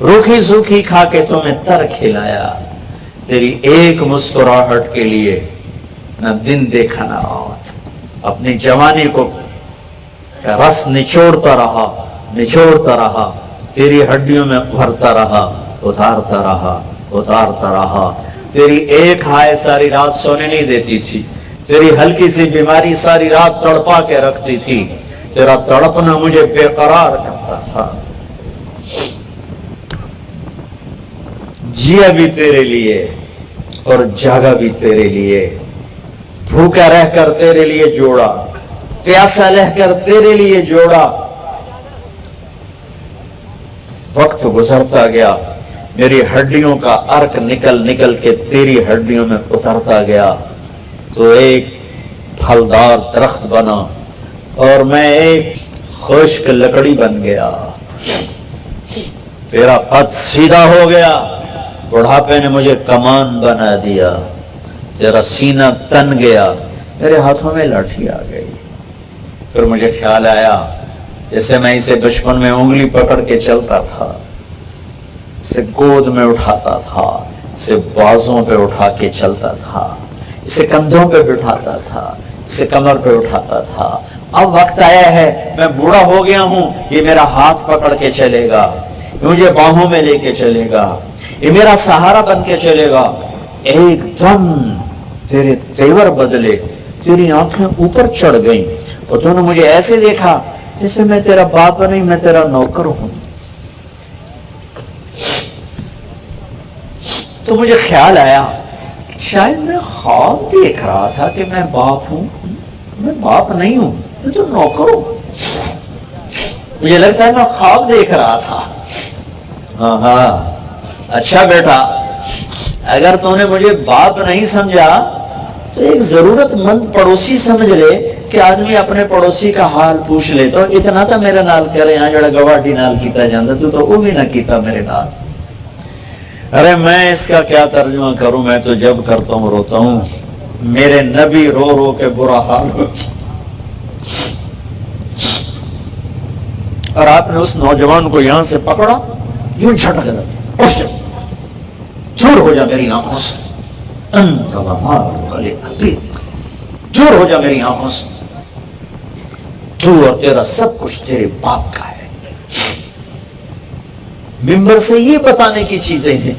روکھی سوکھی کھا کے تمہیں تر کھلایا، تیری ایک مسکراہٹ کے لیے نہ دن دیکھا نہ رات، اپنی جوانی کو رس نچوڑتا رہا، تیری ہڈیوں میں بھرتا رہا، اتارتا رہا، تیری ایک ہائے ساری رات سونے نہیں دیتی تھی، تیری ہلکی سی بیماری ساری رات تڑپا کے رکھتی تھی، تیرا تڑپنا مجھے بے قرار کرتا تھا، جیا بھی تیرے لیے اور جاگا بھی تیرے لیے، بھوکا رہ کر تیرے لیے جوڑا، پیاسا رہ کر تیرے لیے جوڑا، وقت گزرتا گیا، میری ہڈیوں کا ارک نکل کے تیری ہڈیوں میں اترتا گیا، تو ایک پھلدار درخت بنا اور میں ایک خشک لکڑی بن گیا، تیرا قد سیدھا ہو گیا، بڑھاپے نے مجھے کمان بنا دیا، تیرا سینہ تن گیا، میرے ہاتھوں میں لاٹھی آ گئی، پھر مجھے خیال آیا جیسے میں اسے بچپن میں انگلی پکڑ کے چلتا تھا، اسے گود میں اٹھاتا تھا، اسے بازوں پہ اٹھا کے چلتا تھا، اسے کندھوں پہ بٹھاتا تھا، اسے کمر پہ اٹھاتا تھا، اب وقت آیا ہے، میں بوڑھا ہو گیا ہوں، یہ میرا ہاتھ پکڑ کے چلے گا، مجھے باہوں میں لے کے چلے گا، یہ میرا سہارا بن کے چلے گا۔ ایک دم تیرے تیور بدلے، تیری آنکھیں اوپر چڑھ گئیں اور تو نے مجھے ایسے دیکھا جیسے میں تیرا باپ نہیں، میں تیرا نوکر ہوں۔ تو مجھے خیال آیا شاید میں خواب دیکھ رہا تھا کہ میں باپ ہوں، میں باپ نہیں ہوں، میں تو نوکر ہوں، مجھے لگتا ہے میں خواب دیکھ رہا تھا۔ ہاں اچھا بیٹا، اگر تو نے مجھے باپ نہیں سمجھا تو ایک ضرورت مند پڑوسی سمجھ لے کہ آدمی اپنے پڑوسی کا حال پوچھ لے، تو اتنا تھا میرے نال کرے، یہاں جڑا گواٹی نال کیتا جاندہ تو وہ بھی نہ کیتا میرے نال۔ ارے میں اس کا کیا ترجمہ کروں، میں تو جب کرتا ہوں روتا ہوں، میرے نبی رو رو کے برا حال ہو، اور آپ نے اس نوجوان کو یہاں سے پکڑا، یوں جھٹک دیا، اٹھ جا، دور ہو جا میری آنکھوں سے، انت ومالک لابیک، دور ہو جا میری آنکھوں سے، تو اور تیرا سب کچھ تیرے باپ کا ہے۔ ممبر سے یہ بتانے کی چیزیں ہیں۔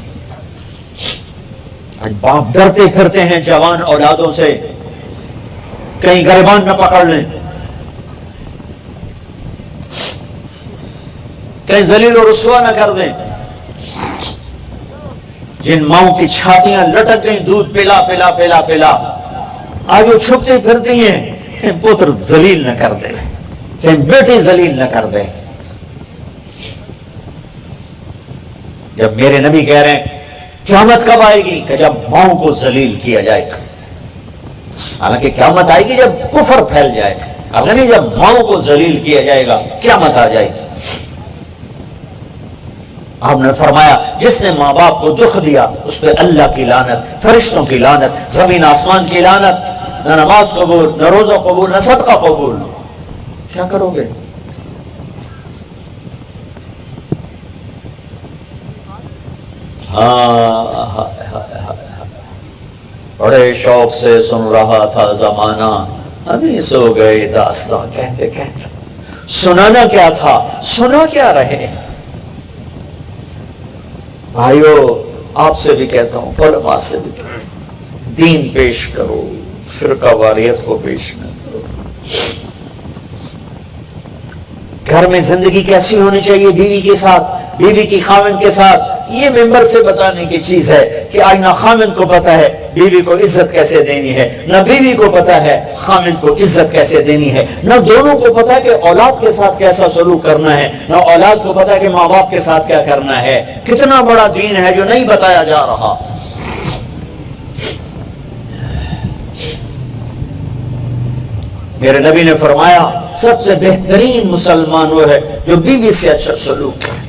آج باپ ڈرتے پھرتے ہیں جوان اولادوں سے، کہیں گریبان نہ پکڑ لیں، کہیں ذلیل و رسوا نہ کر دیں۔ جن ماؤں کی چھاتیاں لٹک گئیں دودھ پلا پلا پلا پلا، آج وہ چھپتے پھرتی ہیں کہیں پتر ذلیل نہ کر دے، کہیں بیٹی ذلیل نہ کر دے۔ جب میرے نبی کہہ رہے ہیں قیامت کب آئے گی کہ جب ماؤں کو ذلیل کیا جائے گا، حالانکہ قیامت آئے گی جب کفر پھیل جائے گا، اگر جب ماؤں کو ذلیل کیا جائے گا قیامت آ جائے گی۔ آپ نے فرمایا جس نے ماں باپ کو دکھ دیا اس پہ اللہ کی لعنت، فرشتوں کی لعنت، زمین آسمان کی لعنت، نہ نماز قبول، نہ روزہ قبول، نہ صدقہ قبول۔ کیا کرو گے؟ بڑے شوق سے سن رہا تھا زمانہ، ابھی سو گئے داستان کہتے کہتے۔ سنانا کیا تھا، سنا کیا رہے؟ بھائیو آپ سے بھی کہتا ہوں، علماء سے بھی کہتا ہوں، دین پیش کرو، فرقہ واریت کو پیش نہ کرو۔ گھر میں زندگی کیسی ہونی چاہیے بیوی کے ساتھ، بیوی کی خاوند کے ساتھ، یہ ممبر سے بتانے کی چیز ہے کہ آج نہ خاوند کو پتا ہے بیوی کو عزت کیسے دینی ہے، نہ بیوی کو پتا ہے خاوند کو عزت کیسے دینی ہے، نہ دونوں کو پتا ہے کہ اولاد کے ساتھ کیسا سلوک کرنا ہے، نہ اولاد کو پتا ہے کہ ماں باپ کے ساتھ کیا کرنا ہے۔ کتنا بڑا دین ہے جو نہیں بتایا جا رہا۔ میرے نبی نے فرمایا سب سے بہترین مسلمان وہ ہے جو بیوی سے اچھا سلوک کرے،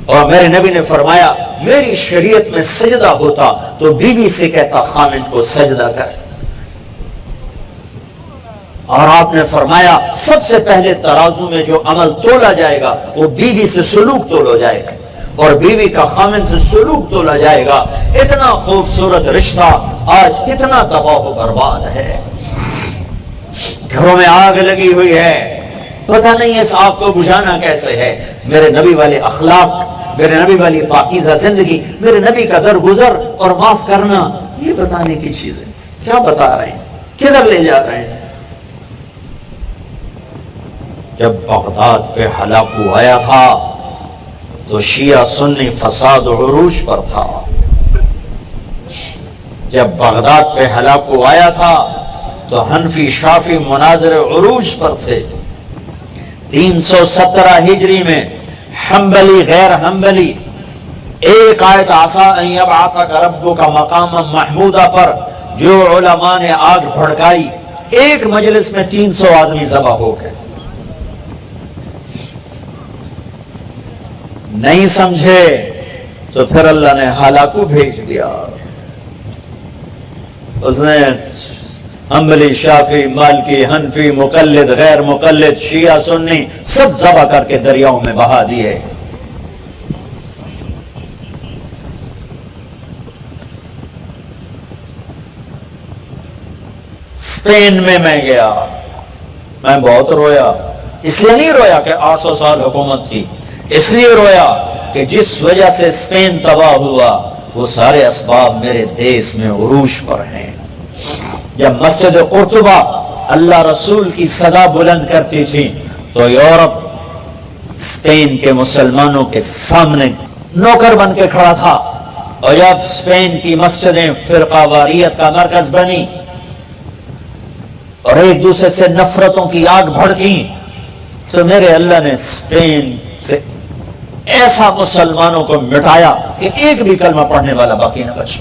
اور میرے نبی نے فرمایا میری شریعت میں سجدہ ہوتا تو بیوی سے کہتا خاوند کو سجدہ کر، اور آپ نے فرمایا سب سے پہلے ترازو میں جو عمل تولا جائے گا وہ بیوی سے سلوک تولا جائے گا، اور بیوی کا خامن سے سلوک تولا جائے گا. اتنا خوبصورت رشتہ آج کتنا تباہ و برباد ہے. گھروں میں آگ لگی ہوئی ہے, پتہ نہیں اس آگ کو بجھانا کیسے ہے. میرے نبی والے اخلاق, میرے نبی والی پاکیزہ زندگی, میرے نبی کا درگزر اور معاف کرنا, یہ بتانے کی چیزیں کیا بتا رہے ہیں, کدھر لے جا رہے ہیں. جب بغداد پہ ہلاکو آیا تھا تو شیعہ سنی فساد و عروج پر تھا. جب بغداد پہ ہلاکو آیا تھا تو حنفی شافی مناظر عروج پر تھے. 317 ہجری میں حنبلی غیر حنبلی ایک آیت عسیٰ ان یبعثک ربک مقاما محمودا پر جو علماء نے آگ بھڑکائی, ایک مجلس میں 300 آدمی ذبح ہو گئے. نہیں سمجھے تو پھر اللہ نے ہلاکو بھیج دیا. اس نے حنبلی شافی مالکی حنفی مقلد غیر مقلد شیعہ سنی سب ذبح کر کے دریاؤں میں بہا دیے. اسپین میں گیا, میں بہت رویا. اس لیے نہیں رویا کہ 800 سال حکومت تھی, اس لیے رویا کہ جس وجہ سے اسپین تباہ ہوا وہ سارے اسباب میرے دیس میں عروج پر ہیں. جب مسجد قرطبہ اللہ رسول کی صدا بلند کرتی تھی تو یورپ اسپین کے مسلمانوں کے سامنے نوکر بن کے کھڑا تھا. اور جب اسپین کی مسجدیں فرقہ واریت کا مرکز بنی اور ایک دوسرے سے نفرتوں کی آگ بھڑکی تو میرے اللہ نے اسپین سے ایسا مسلمانوں کو مٹایا کہ ایک بھی کلمہ پڑھنے والا باقی نہ بچا.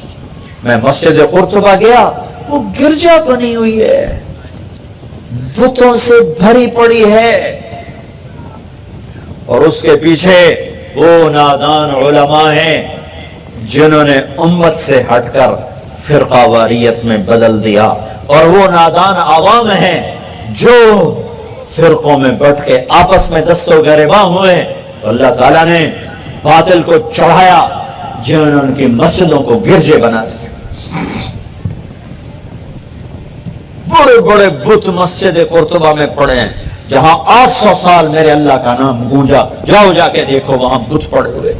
میں مسجد قرطبہ گیا, وہ گرجا بنی ہوئی ہے, بتوں سے بھری پڑی ہے, اور اس کے پیچھے وہ نادان علماء ہیں جنہوں نے امت سے ہٹ کر فرقہ واریت میں بدل دیا, اور وہ نادان عوام ہیں جو فرقوں میں بٹ کے آپس میں دست و گریباں ہوئے. اللہ تعالیٰ نے باطل کو چڑھایا جنہوں نے ان کی مسجدوں کو گرجے بنا دیے. بڑے بڑے بت مسجد قرطبہ میں پڑے ہیں جہاں 800 سال میرے اللہ کا نام گونجا. جاؤ جا کے دیکھو, وہاں بت پڑے ہوئے,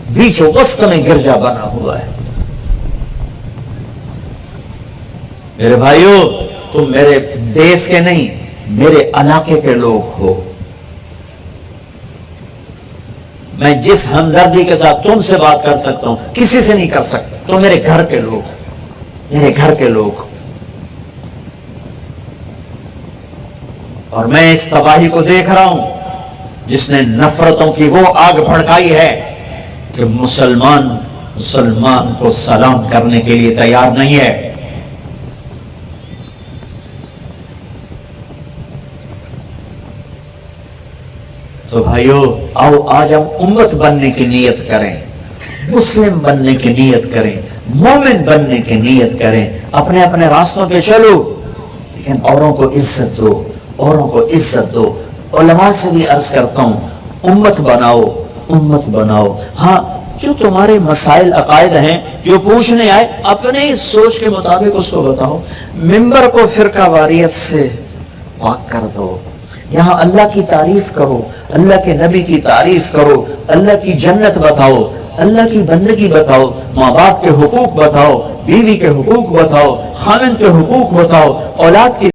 بیچوں وسط میں گرجا بنا ہوا ہے. میرے بھائیو, تم میرے دیس کے نہیں میرے علاقے کے لوگ ہو. میں جس ہمدردی کے ساتھ تم سے بات کر سکتا ہوں کسی سے نہیں کر سکتا. تو میرے گھر کے لوگ, میرے گھر کے لوگ. اور میں اس تباہی کو دیکھ رہا ہوں جس نے نفرتوں کی وہ آگ بھڑکائی ہے کہ مسلمان کو سلام کرنے کے لیے تیار نہیں ہے. تو بھائیو, آؤ آج ہم امت بننے کی نیت کریں, مسلم بننے کی نیت کریں, مومن بننے کی نیت کریں. اپنے اپنے راستوں پہ چلو, لیکن اوروں کو عزت دو, اوروں کو عزت دو. علماء سے بھی عرض کرتا ہوں, امت بناؤ, امت بناؤ. ہاں, جو تمہارے مسائل عقائد ہیں جو پوچھنے آئے اپنے سوچ کے مطابق اس کو بتاؤ. ممبر کو فرقہ واریت سے پاک کر دو. یہاں اللہ کی تعریف کرو, اللہ کے نبی کی تعریف کرو, اللہ کی جنت بتاؤ, اللہ کی بندگی بتاؤ, ماں باپ کے حقوق بتاؤ, بیوی کے حقوق بتاؤ, خاوند کے حقوق بتاؤ, اولاد کی